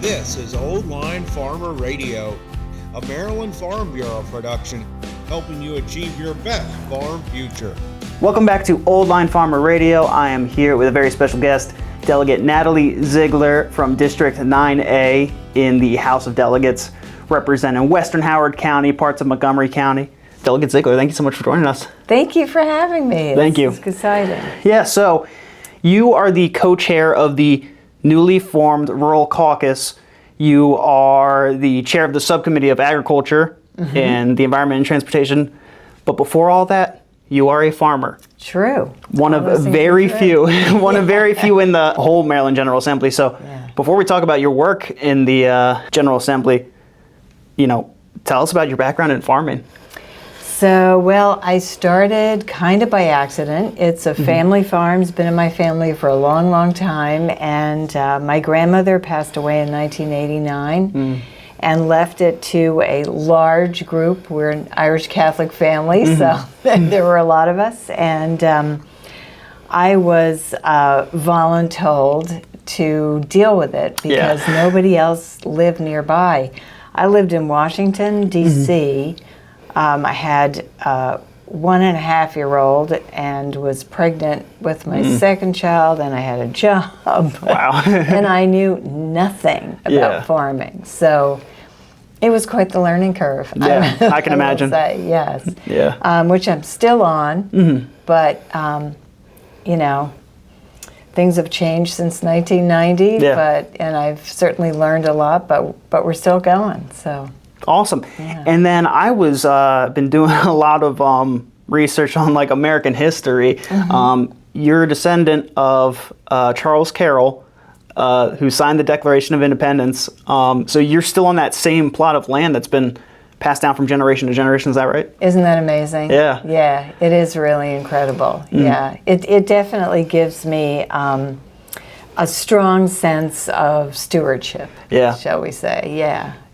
This is Old Line Farmer Radio, a Maryland Farm Bureau production, helping you achieve your best farm future. Welcome back to Old Line Farmer Radio. I am here with a very special guest, Delegate Natalie Ziegler from District 9A in the House of Delegates, representing Western Howard County, parts of Montgomery County. Delegate Ziegler, thank you so much for joining us. Thank you for having me. Thank you. It's exciting. Yeah, so you are the co-chair of the newly formed Rural Caucus. You are the chair of the Subcommittee of Agriculture and the Environment and Transportation. But before all that, you are a farmer. True. One of very few, very few in the whole Maryland General Assembly. So before we talk about your work in the General Assembly, tell us about your background in farming. So, well, I started kind of by accident. It's a family farm. It's been in my family for a long, long time. And my grandmother passed away in 1989 and left it to a large group. We're an Irish Catholic family, so there were a lot of us. And I was voluntold to deal with it because nobody else lived nearby. I lived in Washington, D.C., I had a 1.5-year-old and was pregnant with my second child, and I had a job. Wow. And I knew nothing about farming. So it was quite the learning curve. Yeah, I can imagine. Yes. Yeah. Which I'm still on, but, things have changed since 1990, and I've certainly learned a lot, but we're still going, so. Awesome. Yeah. And then I was been doing a lot of research on like American history. You're a descendant of Charles Carroll, who signed the Declaration of Independence. So you're still on that same plot of land that's been passed down from generation to generation. Is that right? Isn't that amazing? Yeah. Yeah, it is really incredible. Yeah, it definitely gives me a strong sense of stewardship, shall we say.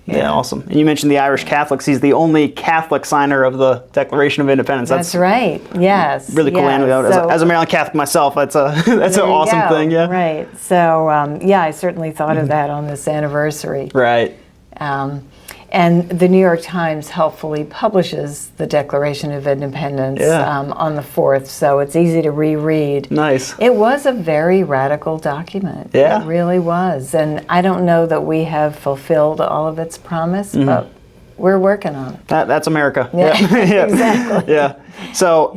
Yeah, awesome. And you mentioned the Irish Catholics. He's the only Catholic signer of the Declaration of Independence. That's right. Yes. Really cool. So, as a Maryland Catholic myself, that's an awesome thing. Yeah. Right. So I certainly thought of that on this anniversary. Right. And the New York Times helpfully publishes the Declaration of Independence on the 4th, so it's easy to reread. Nice. It was a very radical document. Yeah. It really was. And I don't know that we have fulfilled all of its promise, but we're working on it. That's America. Yeah. Exactly. Yeah. So,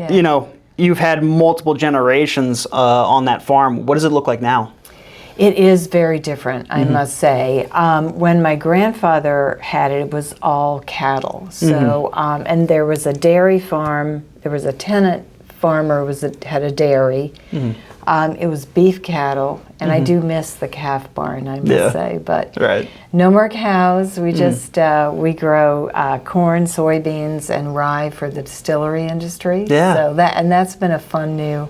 you've had multiple generations on that farm. What does it look like now? It is very different, I must say. When my grandfather had it, it was all cattle. So, and there was a dairy farm. There was a tenant farmer had a dairy. It was beef cattle, and I do miss the calf barn, I must say. But no more cows. We just we grow corn, soybeans, and rye for the distillery industry. Yeah. So that's been a fun new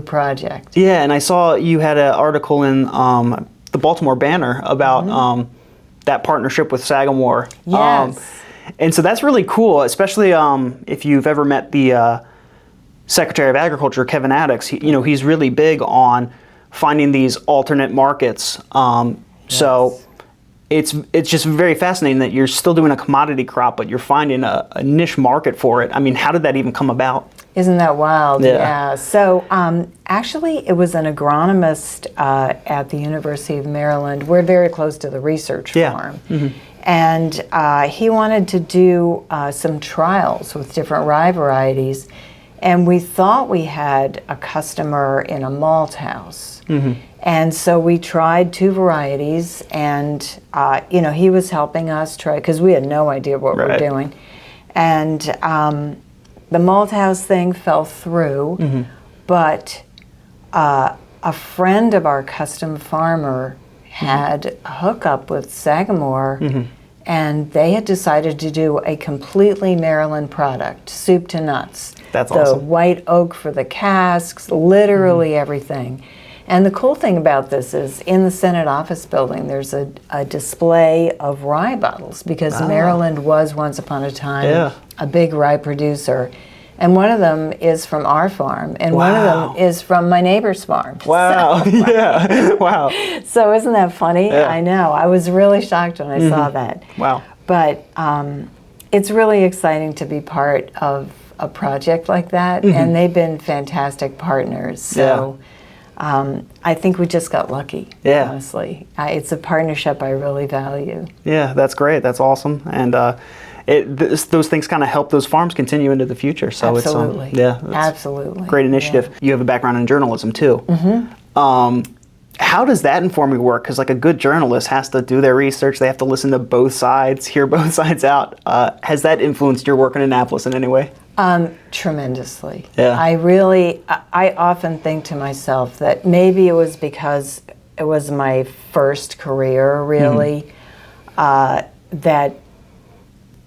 project. Yeah, and I saw you had an article in the Baltimore Banner about that partnership with Sagamore. Yes. And so that's really cool, especially if you've ever met the Secretary of Agriculture, Kevin Addix. He's really big on finding these alternate markets. So it's just very fascinating that you're still doing a commodity crop, but you're finding a niche market for it. I mean, how did that even come about? Isn't that wild? Yeah. So actually, it was an agronomist at the University of Maryland. We're very close to the research farm. And he wanted to do some trials with different rye varieties. And we thought we had a customer in a malt house. And so we tried 2 varieties, and he was helping us try, because we had no idea what we were doing. And the malt house thing fell through, but a friend of our custom farmer had a hookup with Sagamore, and they had decided to do a completely Maryland product, soup to nuts. That's awesome. The white oak for the casks, literally everything. And the cool thing about this is in the Senate office building, there's a display of rye bottles, because Maryland was once upon a time a big rye producer. And one of them is from our farm, and one of them is from my neighbor's farm. Wow. So, Yeah. Wow. So isn't that funny? Yeah. I know. I was really shocked when I saw that. Wow. But it's really exciting to be part of a project like that, and they've been fantastic partners. So I think we just got lucky, honestly. It's a partnership I really value. Yeah, that's great. That's awesome. And those things kind of help those farms continue into the future. So Absolutely. it's Absolutely. Great initiative. Yeah. You have a background in journalism too. How does that inform your work? Because like a good journalist has to do their research. They have to listen to both sides, hear both sides out. Has that influenced your work in Annapolis in any way? Tremendously. Yeah. I often think to myself that maybe it was because it was my first career, really, that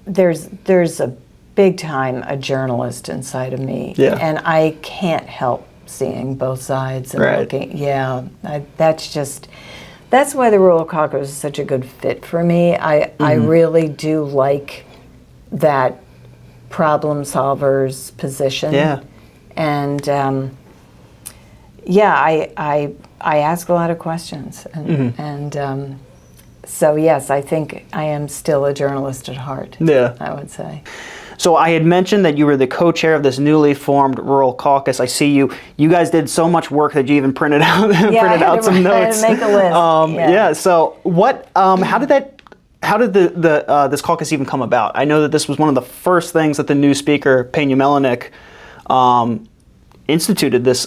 there's a big time a journalist inside of me, and I can't help seeing both sides and looking. Yeah, that's why the Rural Caucus is such a good fit for me. I really do like that problem solver's position. Yeah, and I ask a lot of questions, and so yes, I think I am still a journalist at heart. Yeah, I would say. So I had mentioned that you were the co-chair of this newly formed Rural Caucus. I see you guys did so much work that you even printed out some notes. I had to make a list. So what? How did this caucus even come about? I know that this was one of the first things that the new speaker, Peña Melanik, instituted this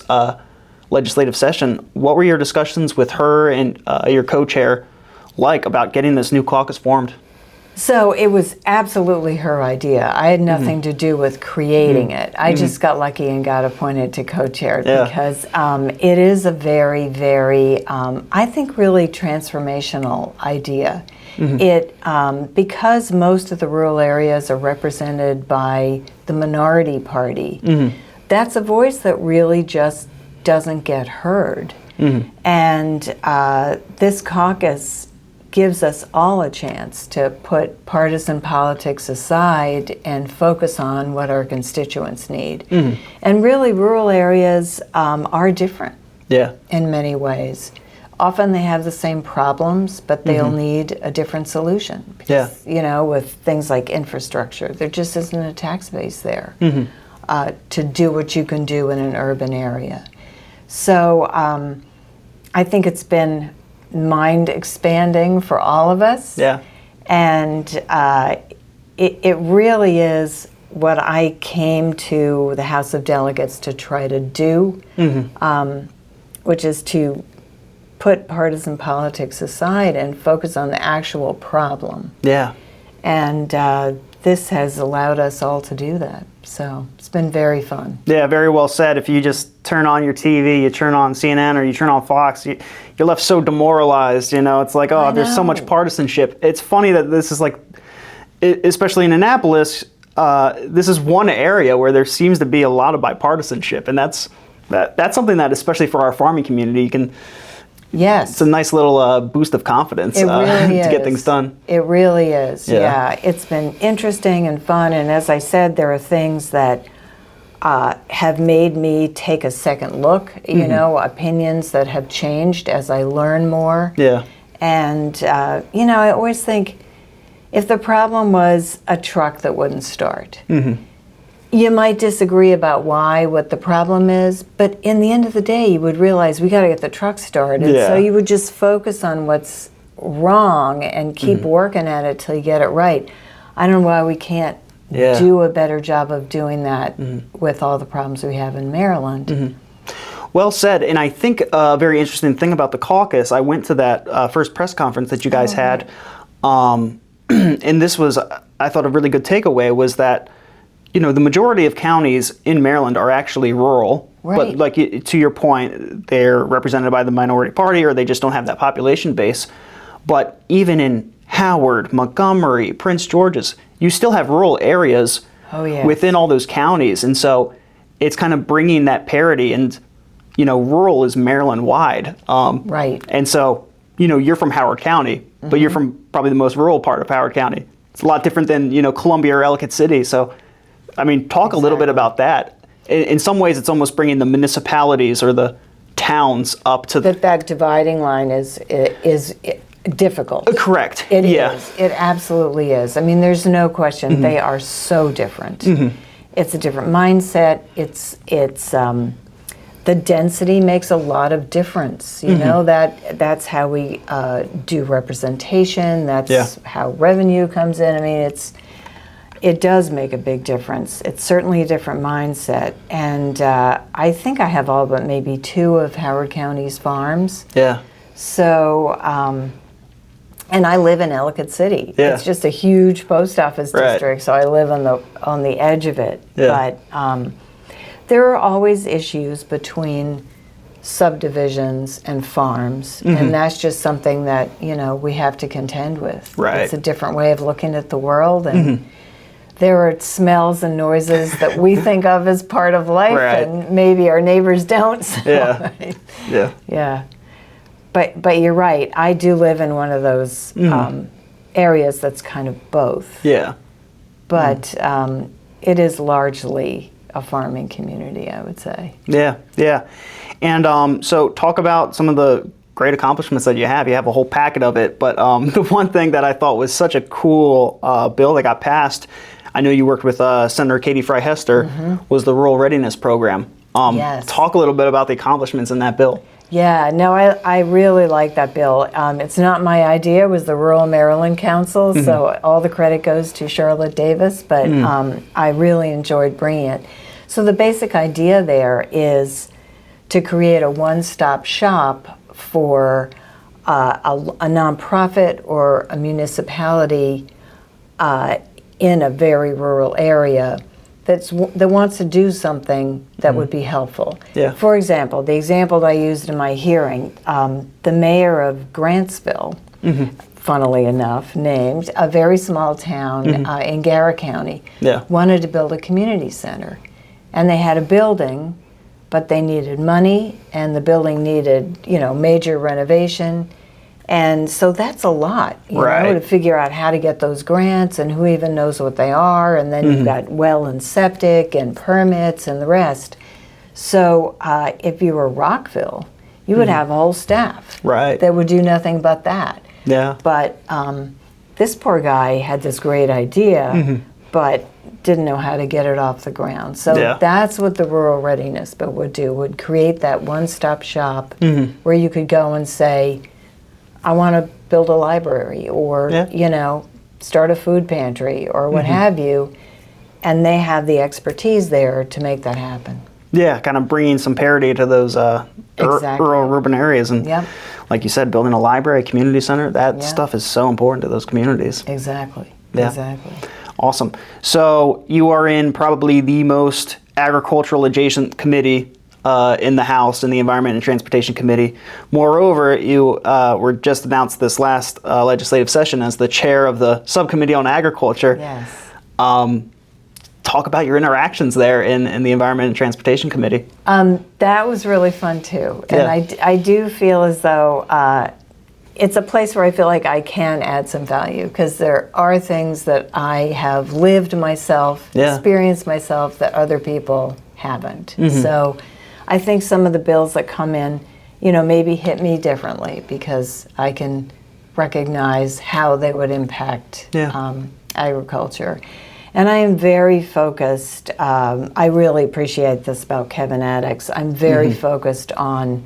legislative session. What were your discussions with her and your co-chair like about getting this new caucus formed? So it was absolutely her idea. I had nothing to do with creating it. I just got lucky and got appointed to co-chair because it is a very, very, I think, really transformational idea. It because most of the rural areas are represented by the minority party, that's a voice that really just doesn't get heard. And this caucus gives us all a chance to put partisan politics aside and focus on what our constituents need. And really, rural areas are different in many ways. Often they have the same problems, but they'll need a different solution. Because, with things like infrastructure, there just isn't a tax base there to do what you can do in an urban area. So I think it's been mind expanding for all of us. And it really is what I came to the House of Delegates to try to do, which is to put partisan politics aside and focus on the actual problem. And this has allowed us all to do that. So it's been very fun. Yeah, very well said. If you just turn on your TV, you turn on CNN or you turn on Fox, you're left so demoralized, It's like, there's so much partisanship. It's funny that this is like, especially in Annapolis, this is one area where there seems to be a lot of bipartisanship. And that's something that, especially for our farming community, you can... Yes. It's a nice little boost of confidence to get things done. It really is, It's been interesting and fun, and as I said, there are things that have made me take a second look, opinions that have changed as I learn more. And, I always think if the problem was a truck that wouldn't start, you might disagree about what the problem is, but in the end of the day, you would realize we got to get the truck started. So you would just focus on what's wrong and keep working at it till you get it right. I don't know why we can't do a better job of doing that with all the problems we have in Maryland. Well said. And I think a very interesting thing about the caucus, I went to that first press conference that you guys had, and this was, I thought, a really good takeaway was that the majority of counties in Maryland are actually rural, but like to your point, they're represented by the minority party or they just don't have that population base. But even in Howard, Montgomery, Prince George's, you still have rural areas within all those counties. And so it's kind of bringing that parity, and, rural is Maryland-wide. And so, you're from Howard County, but you're from probably the most rural part of Howard County. It's a lot different than, Columbia or Ellicott City. So I mean, talk a little bit about that. In some ways, it's almost bringing the municipalities or the towns up to that dividing line is difficult. Correct. It is. It absolutely is. I mean, there's no question. They are so different. It's a different mindset. It's the density makes a lot of difference. You know, that's how we do representation. That's how revenue comes in. I mean, it does make a big difference. It's certainly a different mindset. And I think I have all but maybe 2 of Howard County's farms. Yeah. So, and I live in Ellicott City. Yeah. It's just a huge post office district, so I live on the edge of it. Yeah. But there are always issues between subdivisions and farms, and that's just something that, you know, we have to contend with. Right. It's a different way of looking at the world, and there are smells and noises that we think of as part of life, and maybe our neighbors don't. So, yeah. But you're right. I do live in one of those areas that's kind of both. Yeah. But it is largely a farming community, I would say. Yeah, yeah. And so talk about some of the great accomplishments that you have. You have a whole packet of it. But the one thing that I thought was such a cool bill that got passed, I know you worked with Senator Katie Fry-Hester, was the Rural Readiness Program. Yes. Talk a little bit about the accomplishments in that bill. Yeah, no, I really like that bill. It's not my idea. It was the Rural Maryland Council, so all the credit goes to Charlotte Davis, but I really enjoyed bringing it. So the basic idea there is to create a one-stop shop for a nonprofit or a municipality in a very rural area that wants to do something that would be helpful. Yeah. For example, the example that I used in my hearing, the mayor of Grantsville, funnily enough, named a very small town in Garrett County, wanted to build a community center. And they had a building, but they needed money, and the building needed, you know, major renovation. And so that's a lot, you know, to figure out how to get those grants and who even knows what they are. And then you've got well and septic and permits and the rest. So if you were Rockville, you would have a whole staff that would do nothing but that. Yeah. But this poor guy had this great idea, but didn't know how to get it off the ground. So that's what the Rural Readiness Bill would do, would create that one-stop shop where you could go and say, I want to build a library or, you know, start a food pantry or what have you, and they have the expertise there to make that happen. Yeah, kind of bringing some parity to those rural urban areas. And like you said, building a library, community center, that stuff is so important to those communities. Exactly. Yeah. Exactly. Awesome. So you are in probably the most agricultural adjacent committee in the House, in the Environment and Transportation Committee. Moreover, you were just announced this last legislative session as the chair of the Subcommittee on Agriculture. Yes. Talk about your interactions there in the Environment and Transportation Committee. That was really fun too. And I do feel as though it's a place where I feel like I can add some value, because there are things that I have lived myself, experienced myself, that other people haven't. So I think some of the bills that come in, you know, maybe hit me differently because I can recognize how they would impact agriculture. And I am very focused, I really appreciate this about Kevin Addicks, I'm very focused on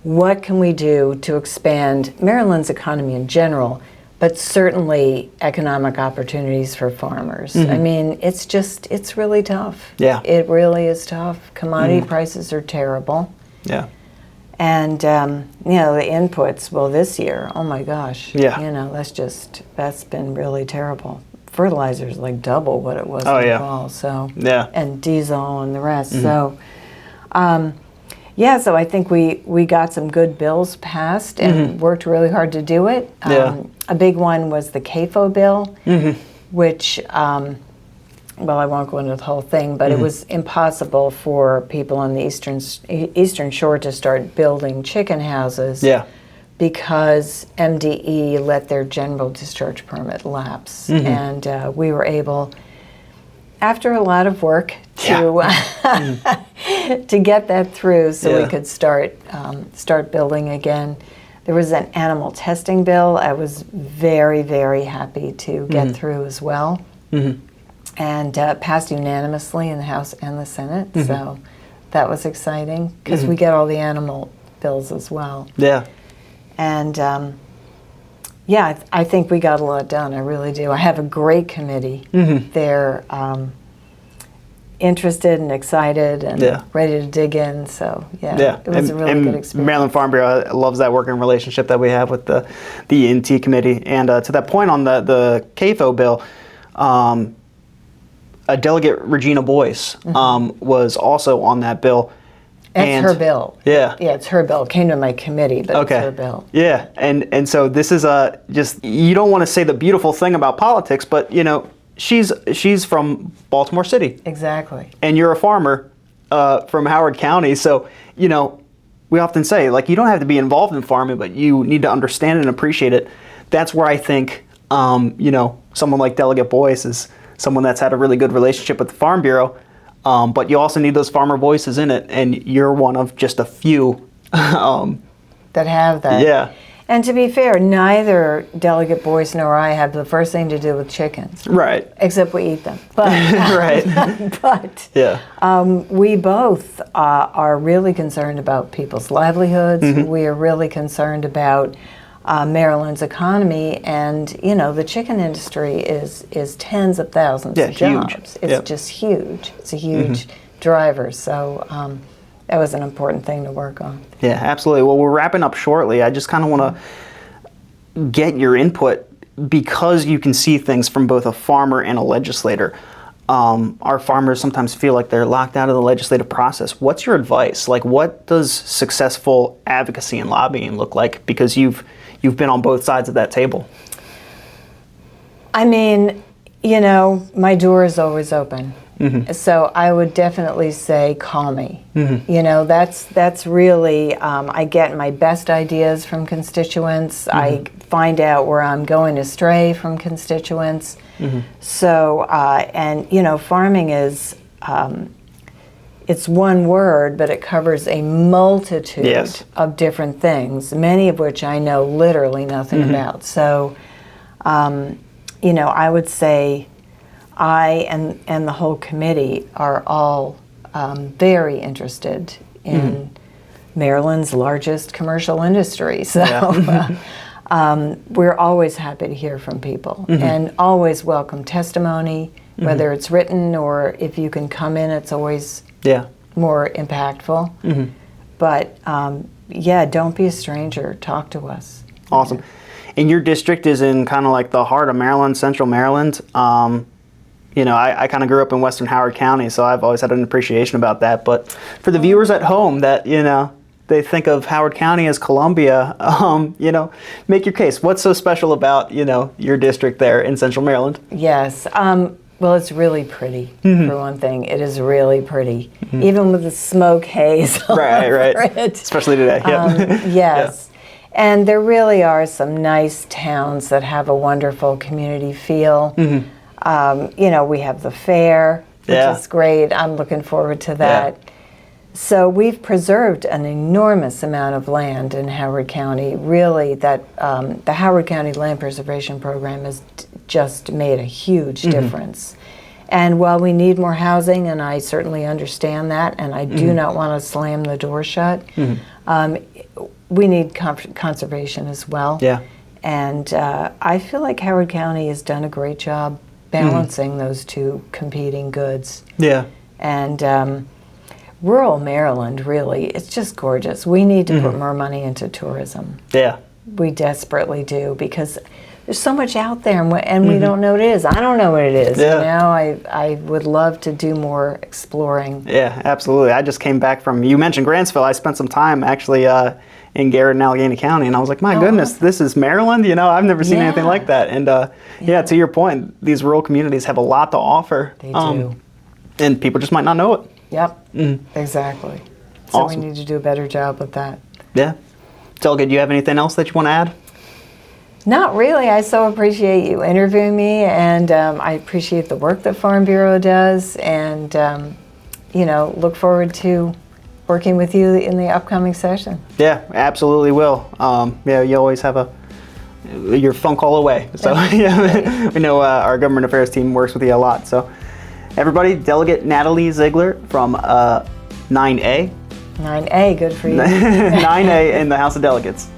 what can we do to expand Maryland's economy in general, but certainly economic opportunities for farmers. I mean, it's really tough. Yeah. It really is tough. Commodity prices are terrible. Yeah. And, you know, the inputs, well, this year, oh my gosh. Yeah. You know, that's been really terrible. Fertilizer's like double what it was in the fall. So, and diesel and the rest. So, so I think we got some good bills passed and worked really hard to do it. A big one was the CAFO bill, which, well, I won't go into the whole thing, but it was impossible for people on the Eastern Shore to start building chicken houses because MDE let their general discharge permit lapse. And we were able after a lot of work to to get that through, so we could start building again. There was an animal testing bill I was very, very happy to get through as well, and passed unanimously in the House and the Senate. So that was exciting because we get all the animal bills as well. Yeah. And I think we got a lot done. I really do. I have a great committee. They're interested and excited and ready to dig in. So it was a really good experience. Maryland Farm Bureau loves that working relationship that we have with the E&T committee. And to that point on the CAFO bill, Delegate Regina Boyce was also on that bill. It's her bill. Yeah, it's her bill. It came to my committee, but it's her bill. Yeah, and so this is just, you don't want to say the beautiful thing about politics, but she's from Baltimore City. Exactly. And you're a farmer from Howard County, so we often say, like, you don't have to be involved in farming, but you need to understand and appreciate it. That's where I think someone like Delegate Boyce is someone that's had a really good relationship with the Farm Bureau. But you also need those farmer voices in it, and you're one of just a few that have that. Yeah. And to be fair, neither Delegate Boyce nor I have the first thing to do with chickens. Right. Except we eat them. But right. But we both are really concerned about people's livelihoods. We are really concerned about Maryland's economy, and the chicken industry is tens of thousands of jobs. It's just huge. It's a huge driver. So that was an important thing to work on. Yeah, absolutely. Well, we're wrapping up shortly. I just kind of want to get your input, because you can see things from both a farmer and a legislator. Our farmers sometimes feel like they're locked out of the legislative process. What's your advice? Like, what does successful advocacy and lobbying look like? Because you've been on both sides of that table. I mean, my door is always open. So I would definitely say, call me. That's really, I get my best ideas from constituents. I find out where I'm going astray from constituents. So, farming is, it's one word, but it covers a multitude of different things, many of which I know literally nothing about. So, I would say I and the whole committee are all very interested in Maryland's largest commercial industry. So we're always happy to hear from people and always welcome testimony, whether it's written or if you can come in, it's always more impactful. But don't be a stranger. Talk to us. Awesome. And your district is in kind of like the heart of Maryland, central Maryland. I kind of grew up in Western Howard County, so I've always had an appreciation about that. But for the viewers at home that, they think of Howard County as Columbia, make your case. What's so special about, your district there in central Maryland? Yes. Well, it's really pretty, for one thing. It is really pretty, even with the smoke haze right. it. Especially today. Yes. And there really are some nice towns that have a wonderful community feel. We have the fair, which is great. I'm looking forward to that. So we've preserved an enormous amount of land in Howard County. Really, that the Howard County Land Preservation Program has just made a huge difference. And while we need more housing, and I certainly understand that, and I do not want to slam the door shut, we need conservation as well. And I feel like Howard County has done a great job balancing those two competing goods. And rural Maryland, really, it's just gorgeous. We need to put more money into tourism. We desperately do, because there's so much out there, and we don't know what it is. I don't know what it is. I would love to do more exploring. Yeah, absolutely. I just came back from, you mentioned Grantsville. I spent some time actually in Garrett and Allegheny County, and I was like, my goodness, this is Maryland? I've never seen anything like that. And to your point, these rural communities have a lot to offer. They do. And people just might not know it. Exactly. So Awesome. we need to do a better job with that. Delegate, do you have anything else that you want to add? Not really. I so appreciate you interviewing me, and I appreciate the work that Farm Bureau does, and look forward to working with you in the upcoming session. Yeah, absolutely will. You always have your phone call away. So we know our government affairs team works with you a lot. So everybody, Delegate Natalie Ziegler from 9A. 9A, good for you. 9A in the House of Delegates.